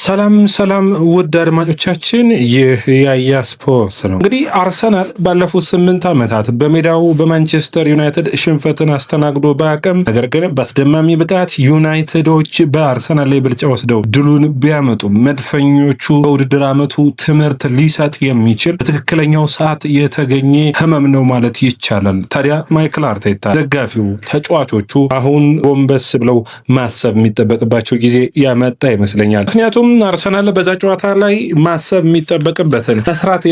ሰላም ውድ አድማጮቻችን፣ ይህ ያያ ስፖርት ነው። እንግዲህ አርሰናል ባለፉት 8 ዓመታት በሜዳው በማንቸስተር ዩናይትድ ሽንፈትን አስተናግዶ በአቅም ነገር ግን በአስደማሚ ብቃት ዩናይትዶች በአርሰናል ላይ ብልጫ ወስደው ድሉን ቢያመጡ መድፈኞቹ በውድድር ዓመቱ ትምህርት ሊሰጥ የሚችል በትክክለኛው ሰዓት የተገኘ ህመም ነው ማለት ይቻላል። ታዲያ ማይክል አርቴታ ደጋፊው፣ ተጫዋቾቹ አሁን ጎንበስ ብለው ማሰብ የሚጠበቅባቸው ጊዜ ያመጣ ይመስለኛል። ምክንያቱም አርሰናል በዛ ጨዋታ ላይ ማሰብ የሚጠበቅበትን መስራት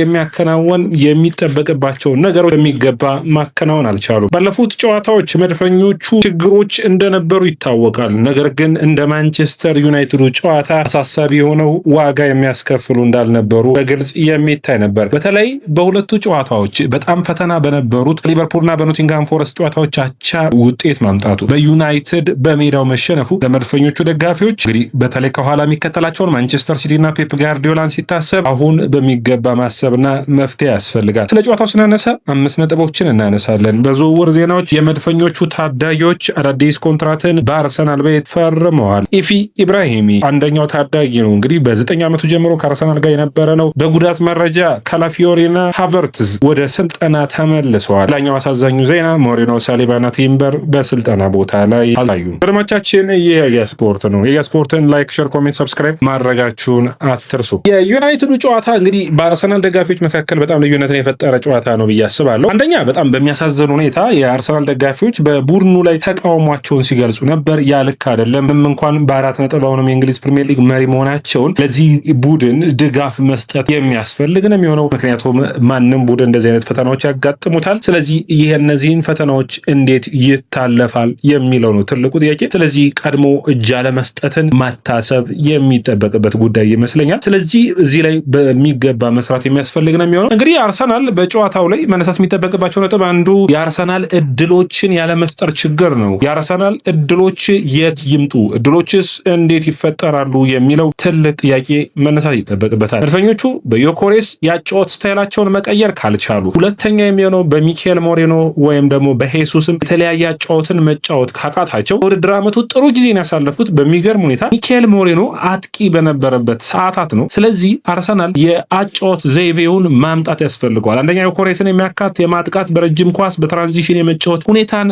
የሚጠበቅባቸውን ነገሮች የሚገባ ማከናወን አልቻሉም። ባለፉት ጨዋታዎች መድፈኞቹ ችግሮች እንደነበሩ ይታወቃል። ነገር ግን እንደ ማንቸስተር ዩናይትዱ ጨዋታ አሳሳቢ የሆነው ዋጋ የሚያስከፍሉ እንዳልነበሩ በግልጽ የሚታይ ነበር። በተለይ በሁለቱ ጨዋታዎች በጣም ፈተና በነበሩት ሊቨርፑልና በኖቲንግሃም ፎረስት ጨዋታዎች አቻ ውጤት ማምጣቱ፣ በዩናይትድ በሜዳው መሸነፉ ለመድፈኞቹ ደጋፊዎች እንግዲህ በተለይ ከኋላ የሚከተላቸውን ማንቸስተር ሲቲና ፔፕ ጋርዲዮላን ሲታሰብ አሁን በሚገባ ማሰብና መፍትሄ ያስፈልጋል። ስለ ጨዋታው ስናነሳ 5 ነጥቦችን እናነሳለን። በዝውውር ዜናዎች የመድፈኞቹ ታዳጊዎች አዳዲስ ኮንትራትን በአርሰናል ቤት ፈርመዋል። ኢፊ ኢብራሂሚ አንደኛው ታዳጊ ነው። እንግዲህ በ9 ዓመቱ ጀምሮ ከአርሰናል ጋር የነበረ ነው። በጉዳት መረጃ ካላፊዮሪና ሃቨርትዝ ወደ ስልጠና ተመልሰዋል። ሌላኛው አሳዛኙ ዜና ሞሪኖ፣ ሳሊባና ቲምበር በስልጠና ቦታ ላይ አልታዩም። አድማጮቻችን፣ ይህ ስፖርት ነው። የስፖርትን ላይክ፣ ሼር፣ ኮሜንት፣ ሰብስክራይብ ማድረጋችሁን አትርሱ። የዩናይትዱ ጨዋታ እንግዲህ በአርሰናል ደጋፊዎች መካከል በጣም ልዩነትን የፈጠረ ጨዋታ ነው ብዬ አስባለሁ። አንደኛ በጣም በሚያሳዝን ሁኔታ የአርሰናል ደጋፊዎች በቡድኑ ላይ ተቃውሟቸውን ሲገልጹ ነበር። ያ ልክ አይደለም። እንኳን በ4 ነጥብ አሁንም የእንግሊዝ ፕሪሚየር ሊግ መሪ መሆናቸውን ለዚህ ቡድን ድጋፍ መስጠት የሚያስፈልግ ነው የሚሆነው። ምክንያቱም ማንም ቡድን እንደዚህ አይነት ፈተናዎች ያጋጥሙታል። ስለዚህ ይህ እነዚህን ፈተናዎች እንዴት ይታለፋል የሚለው ነው ትልቁ ጥያቄ። ስለዚህ ቀድሞ እጅ አለመስጠትን ማታሰብ የሚጠበቅበት ጉዳይ ይመስለኛል። ስለዚህ እዚህ ላይ በሚገባ መስራት የሚያስፈልግ ነው የሚሆነው። እንግዲህ አርሰናል በጨዋታው ላይ መነሳት የሚጠበቅባቸው ነጥብ አንዱ የአርሰናል እድሎችን ያለመፍጠር ችግር ነው። የአርሰናል እድሎች የት ይምጡ፣ እድሎችስ እንዴት ይፈጠራሉ የሚለው ትልቅ ጥያቄ መነሳት ይጠበቅበታል። መድፈኞቹ በዮኮሬስ ያጫወት ስታይላቸውን መቀየር ካልቻሉ፣ ሁለተኛ የሚሆነው በሚካኤል ሞሬኖ ወይም ደግሞ በሄሱስም የተለያየ አጫወትን መጫወት ካቃታቸው ውድድር ዓመቱ ጥሩ ጊዜን ያሳለፉት በሚገርም ሁኔታ ሚካኤል ሞሬኖ አጥቂ በነበረበት ሰዓታት ነው። ስለዚህ አርሰናል የአጫወት ዘይቤውን ማምጣት ያስፈልገዋል። አንደኛ ዮኮሬስን የሚያካት የማጥቃት በረጅም ኳስ በትራንዚሽን የመጫወት ሁኔታን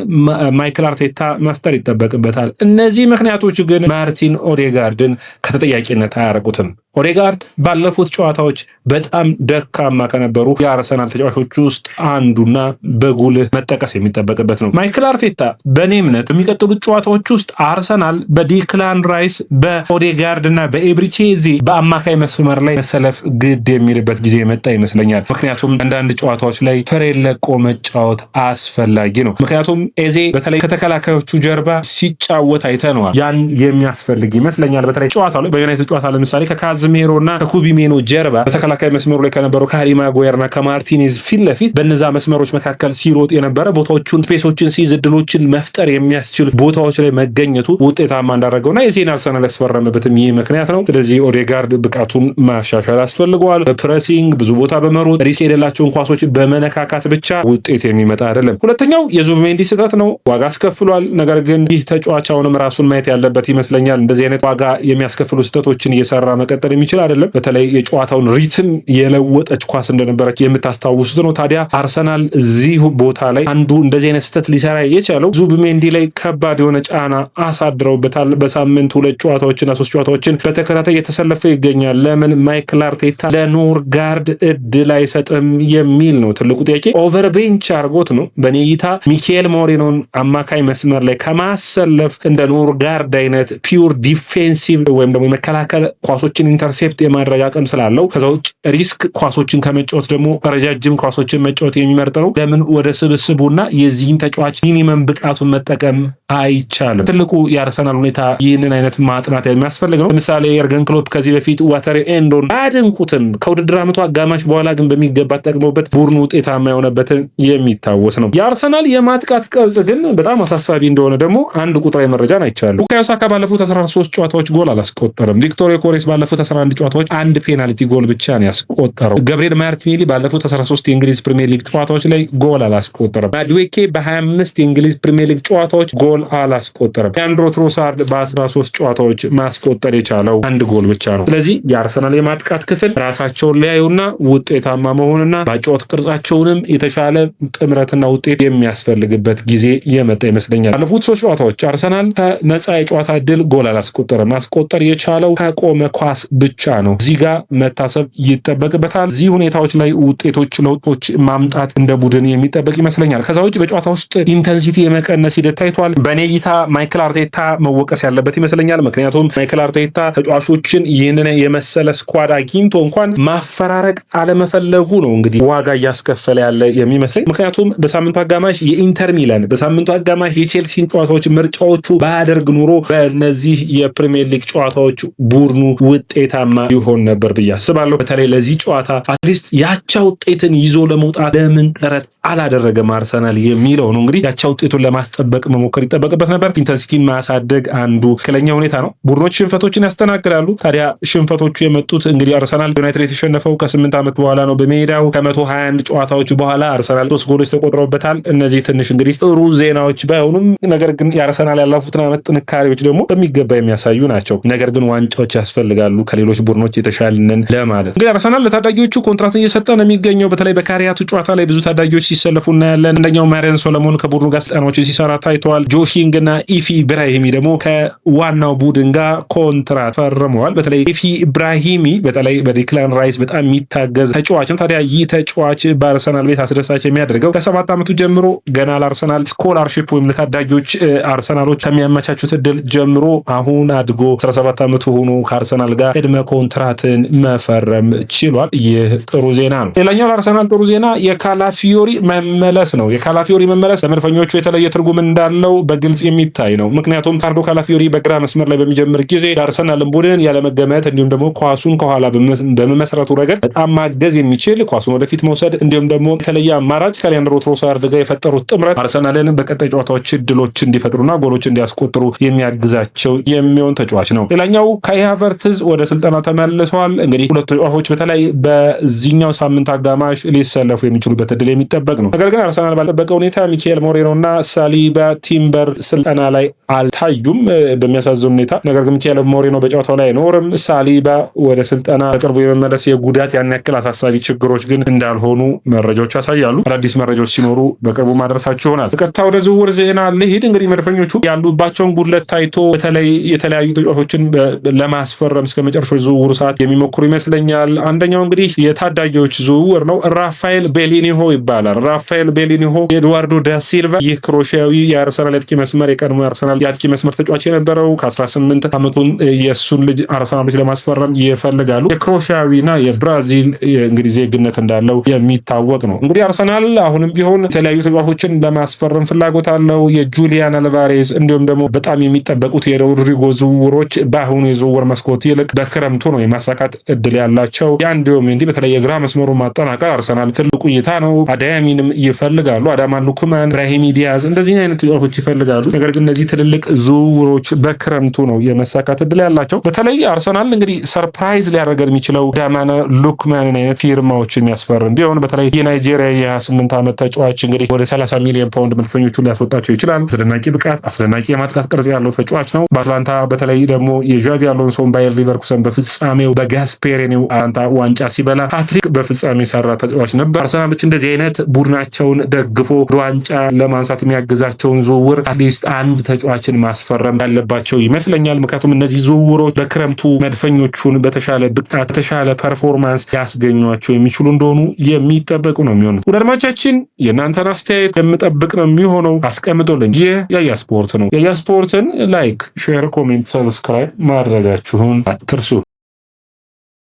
ማይክል አርቴታ መፍጠር ይጠበቅበታል። እነዚህ ምክንያቶች ግን ማርቲን ኦዴጋርድን ከተጠያቂነት አያረቁትም። ኦዴጋርድ ባለፉት ጨዋታዎች በጣም ደካማ ከነበሩ የአርሰናል ተጫዋቾች ውስጥ አንዱና በጉልህ መጠቀስ የሚጠበቅበት ነው። ማይክል አርቴታ በእኔ እምነት የሚቀጥሉት ጨዋታዎች ውስጥ አርሰናል በዲክላን ራይስ፣ በኦዴጋርድ እና በኤብሪቼዜ በአማካይ መስመር ላይ መሰለፍ ግድ የሚልበት ጊዜ የመጣ ይመስለኛል። ምክንያቱም አንዳንድ ጨዋታዎች ላይ ፍሬን ለቆ መጫወት አስፈላጊ ነው። ምክንያቱም ኤዜ በተለይ ከተከላካዮቹ ጀርባ ሲጫወት አይተነዋል። ያን የሚያስፈልግ ይመስለኛል። በተለይ ጨዋታው ላይ በዩናይትድ ጨዋታ ለምሳሌ ከካዝሜሮ እና ከኩቢሜኖ ጀርባ በተከላካይ መስመሩ ላይ ከነበረው ከሃሪ ማጓየር እና ከማርቲኔዝ ፊት ለፊት በነዛ መስመሮች መካከል ሲሮጥ የነበረ ቦታዎቹን ስፔሶችን ሲይዝ እድሎችን መፍጠር የሚያስችል ቦታዎች ላይ መገኘቱ ውጤታማ እንዳደረገውና የዜና አርሰናል ያስፈረመበትም ይህ ምክንያት ነው። ስለዚህ ኦዴጋርድ ብቃቱን ማሻሻል አስፈልገዋል። በፕሬሲንግ ብዙ ቦታ በመሮጥ ሪስ የሌላቸውን ኳሶች በመነካካት ብቻ ውጤት የሚመጣ አይደለም። ሁለተኛው የዙቢሜንዲ ስህተት ነው። ዋጋ አስከፍሏል። ነገር ግን ይህ ተጫዋች አሁንም ራሱን ማየት ያለበት ይመስለኛል። እንደዚህ አይነት ዋጋ የሚያስከፍሉ ስህተቶችን እየሰራ መቀጠል የሚችል አይደለም። በተለይ የጨዋታውን ሪትም የለወጠች ኳስ እንደነበረች የምታስታውሱት ነው። ታዲያ አርሰናል እዚህ ቦታ ላይ አንዱ እንደዚህ አይነት ስህተት ሊሰራ የቻለው ዙቢሜንዲ ላይ ከባድ የሆነ ጫና አሳድረውበታል። በሳምንት 2 ጨዋታዎችና 3 ጨዋታዎችን በተከታታይ የተሰለፈ ይገኛል። ለምን ማይክል አርቴታ ለኖርጋርድ እድል አይሰጥም የሚል ነው ትልቁ ጥያቄ። ኦቨር ቤንች አርጎት ነው። በኔ እይታ ሚካኤል ሞሬኖን አማካይ መስመር ላይ ከማሰለፍ እንደ ኖርጋርድ አይነት ፒውር ዲፌንሲቭ ወይም ደግሞ የመከላከል ኳሶችን ኢንተርሴፕት የማድረግ አቅም ስላለው ከዛ ውጭ ሪስክ ኳሶችን ከመጫወት ደግሞ ረጃጅም ኳሶችን መጫወት የሚመርጥ ነው። ለምን ወደ ስብስቡና የዚህን ተጫዋች ሚኒመም ብቃቱን መጠቀም አይቻልም? ትልቁ የአርሰናል ሁኔታ ይህንን አይነት ማጥናት የሚያስፈልግ ነው። ለምሳሌ የርገን ክሎፕ ከዚህ በፊት ዋተር ኤንዶን አያደንቁትም። ከውድድር ዓመቱ አጋማሽ በኋላ ግን በሚገባ ተጠቅመውበት ቡድኑ ውጤታማ የሆነበትን የሚታወስ ነው። የአርሰናል የማጥቃት ቅርጽ ግን በጣም አሳሳቢ እንደሆነ ደግሞ አንድ ቁጥራዊ መረጃን አይቻለሁ። ቡካዮ ሳካ ባለፉት 13 ጨዋታዎች ጎል አላስቆጠረም። ቪክቶር ዮኬሬስ ባለፉት በ11 ጨዋታዎች አንድ ፔናልቲ ጎል ብቻ ነው ያስቆጠረው። ገብርኤል ማርቲኔሊ ባለፉት 13 የእንግሊዝ ፕሪሚየር ሊግ ጨዋታዎች ላይ ጎል አላስቆጠረም። ማድዌኬ በ25 የእንግሊዝ ፕሪሚየር ሊግ ጨዋታዎች ጎል አላስቆጠረም። ሊያንድሮ ትሮሳርድ በ13 ጨዋታዎች ማስቆጠር የቻለው አንድ ጎል ብቻ ነው። ስለዚህ የአርሰናል የማጥቃት ክፍል ራሳቸውን ሊያዩና ውጤታማ መሆንና በጨዋታ ቅርጻቸውንም የተሻለ ጥምረትና ውጤት የሚያስፈልግበት ጊዜ የመጣ ይመስለኛል። ባለፉት 3 ጨዋታዎች አርሰናል ከነፃ የጨዋታ ድል ጎል አላስቆጠረም። ማስቆጠር የቻለው ከቆመ ኳስ ብቻ ነው። እዚህ ጋር መታሰብ ይጠበቅበታል። እዚህ ሁኔታዎች ላይ ውጤቶች ለውጦች ማምጣት እንደ ቡድን የሚጠበቅ ይመስለኛል። ከዛ ውጭ በጨዋታ ውስጥ ኢንተንሲቲ የመቀነስ ሂደት ታይቷል። በኔ እይታ ማይክል አርቴታ መወቀስ ያለበት ይመስለኛል። ምክንያቱም ማይክል አርቴታ ተጫዋቾችን ይህንን የመሰለ ስኳድ አግኝቶ እንኳን ማፈራረቅ አለመፈለጉ ነው እንግዲህ ዋጋ እያስከፈለ ያለ የሚመስለኝ። ምክንያቱም በሳምንቱ አጋማሽ የኢንተር ሚላን በሳምንቱ አጋማሽ የቼልሲን ጨዋታዎች ምርጫዎቹ ባያደርግ ኑሮ በእነዚህ የፕሪሚየር ሊግ ጨዋታዎች ቡድኑ ውጤታማ ይሆን ነበር ብዬ አስባለሁ። በተለይ ለዚህ ጨዋታ አትሊስት ያቻ ውጤትን ይዞ ለመውጣት ለምን ጥረት አላደረገም አርሰናል የሚለው ነው። እንግዲህ ያቻ ውጤቱን ለማስጠበቅ መሞከር ይጠበቅበት ነበር። ኢንተንሲቲን ማሳደግ አንዱ ትክክለኛ ሁኔታ ነው። ቡድኖች ሽንፈቶችን ያስተናግዳሉ። ታዲያ ሽንፈቶቹ የመጡት እንግዲህ አርሰናል ዩናይትድ የተሸነፈው ከ8 ዓመት በኋላ ነው። በሜዳው ከ121 ጨዋታዎች በኋላ አርሰናል 3 ጎሎች ተቆጥረውበታል። እነዚህ ትንሽ እንግዲህ ጥሩ ዜናዎች ባይሆኑም ነገር ግን የአርሰናል ያለፉትን ዓመት ጥንካሬዎች ደግሞ በሚገባ የሚያሳዩ ናቸው። ነገር ግን ዋንጫዎች ያስፈልጋሉ ከሌሎች ቡድኖች የተሻልነን ለማለት እንግዲህ አርሰናል ለታዳጊዎቹ ኮንትራት እየሰጠ ነው የሚገኘው። በተለይ በካሪያቱ ጨዋታ ላይ ብዙ ታዳጊዎች ሲሰለፉ እናያለን። አንደኛው ማሪያን ሶሎሞን ከቡድኑ ጋር ስልጠናዎችን ሲሰራ ታይተዋል። ጆሺንግ እና ኢፊ ኢብራሂሚ ደግሞ ከዋናው ቡድን ጋር ኮንትራት ፈርመዋል። በተለይ ኢፊ ኢብራሂሚ በተለይ በዲክላን ራይስ በጣም የሚታገዝ ተጫዋች ነው። ታዲያ ይህ ተጫዋች በአርሰናል ቤት አስደሳች የሚያደርገው ከ7 ዓመቱ ጀምሮ ገና ለአርሰናል ስኮላርሺፕ ወይም ለታዳጊዎች አርሰናሎች ከሚያመቻቹት እድል ጀምሮ አሁን አድጎ 17 ዓመቱ ሆኖ ከአርሰናል ጋር ቅድመ ኮንትራትን መፈረም ችሏል። ይህ ጥሩ ዜና ነው። ሌላኛው ለአርሰናል ጥሩ ዜና የካላፊዮሪ መመለስ ነው። የካላፊዮሪ መመለስ ለመድፈኞቹ የተለየ ትርጉም እንዳለው በግልጽ የሚታይ ነው። ምክንያቱም ካርዶ ካላፊዮሪ በግራ መስመር ላይ በሚጀምር ጊዜ የአርሰናልን ቡድን ያለመገመት እንዲሁም ደግሞ ኳሱን ከኋላ በመመስረቱ ረገድ በጣም ማገዝ የሚችል ኳሱን ወደፊት መውሰድ እንዲሁም ደግሞ የተለየ አማራጭ ከሊያንድሮ ትሮሳርድ ጋር የፈጠሩት ጥምረት አርሰናልን በቀጣይ ጨዋታዎች እድሎች እንዲፈጥሩና ጎሎች እንዲያስቆጥሩ የሚያግዛቸው የሚሆን ተጫዋች ነው። ሌላኛው ካይ ሃቨርትዝ ወደ ስልጠና ተመልሰዋል። እንግዲህ ሁለቱ ተጫዋቾች በተለይ በዚህኛው ሳምንት አጋማሽ ሊሰለፉ የሚችሉበት እድል የሚጠበቅ ነው። ነገር ግን አርሰናል ባልጠበቀ ሁኔታ ሚካኤል ሞሬኖ እና ሳሊባ ቲምበር ስልጠና ላይ አልታዩም በሚያሳዝን ሁኔታ። ነገር ግን ሚካኤል ሞሬኖ በጨዋታው ላይ አይኖርም። ሳሊባ ወደ ስልጠና በቅርቡ የመመለስ የጉዳት ያን ያክል አሳሳቢ ችግሮች ግን እንዳልሆኑ መረጃዎች ያሳያሉ። አዳዲስ መረጃዎች ሲኖሩ በቅርቡ ማድረሳቸው ይሆናል። በቀጥታ ወደ ዝውውር ዜና ልሂድ። እንግዲህ መድፈኞቹ ያሉባቸውን ጉድለት ታይቶ በተለይ የተለያዩ ተጫዋቾችን ለማስፈረም እስከ መጨረሻው ዝውውሩ ሰዓት የሚሞክሩ ይመስለኛል። አንደኛው እንግዲህ የታዳጊዎች ዝውውር ነው። ራፋኤል ቤሊኒሆ ይባላል። ራፋኤል ቤሊኒሆ ኤድዋርዶ ዳ ሲልቫ ይህ ክሮሺያዊ የአርሰናል የአጥቂ መስመር የቀድሞ የአርሰናል የአጥቂ መስመር ተጫዋች የነበረው ከ18 ዓመቱን የእሱን ልጅ አርሰናሎች ለማስፈረም ይፈልጋሉ። የክሮሺያዊና የብራዚል እንግዲህ ዜግነት እንዳለው የሚታወቅ ነው። እንግዲህ አርሰናል አሁንም ቢሆን የተለያዩ ተጫዋቾችን ለማስፈረም ፍላጎት አለው። የጁሊያን አልቫሬዝ እንዲሁም ደግሞ በጣም የሚጠበቁት የሮድሪጎ ዝውውሮች በአሁኑ የዝውውር መስኮት ይልቅ በክረምቱ ነው የማሳካት እድል ያላቸው። የአንዲዮም እንዲህ በተለይ የግራ መስመሩ ማጠናቀር አርሰናል ትልቁ እይታ ነው። አዳያሚንም ይፈልጋሉ። አዳማ ሉክማን፣ ብራሂም ዲያዝ እንደዚህ አይነት ተጫዋቾች ይፈልጋሉ። ነገር ግን እነዚህ ትልልቅ ዝውውሮች በክረምቱ ነው የመሳካት እድል ያላቸው። በተለይ አርሰናል እንግዲህ ሰርፕራይዝ ሊያደርገን የሚችለው አዳማ ሉክማንን አይነት ፊርማዎችን የሚያስፈርም ቢሆን በተለይ የናይጄሪያ የ28 ዓመት ተጫዋች እንግዲህ ወደ 30 ሚሊዮን ፓውንድ መድፈኞቹን ሊያስወጣቸው ይችላል። አስደናቂ ብቃት፣ አስደናቂ የማጥቃት ቅርጽ ያለው ተጫዋች ነው። በአትላንታ በተለይ ደግሞ የዣቪ አሎንሶን ባየር ሊቨርኩሰን በፍጻሜው በጋስፔሪኒው አትላንታ ዋንጫ ሲበላ ሃትሪክ በፍጻሜ ሰራ ተጫዋች ነበር። አርሰናሎች እንደዚህ አይነት ቡድናቸውን ደግፎ ዋንጫ ለማንሳት የሚያግዛቸውን ዝውውር አትሊስት አንድ ተጫዋችን ማስፈረም ያለባቸው ይመስለኛል። ምክንያቱም እነዚህ ዝውውሮች በክረምቱ መድፈኞቹን በተሻለ ብቃት በተሻለ ፐርፎርማንስ ያስገኟቸው የሚችሉ እንደሆኑ የሚጠበቁ ነው የሚሆኑት። ወዳጆቻችን የእናንተን አስተያየት የምጠብቅ ነው የሚሆነው። አስቀምጦልኝ። ይህ ያያ ስፖርት ነው። ያያ ስፖርትን ላይክ፣ ሼር፣ ኮሜንት፣ ሰብስክራይብ ማድረጋችሁን አትርሱ።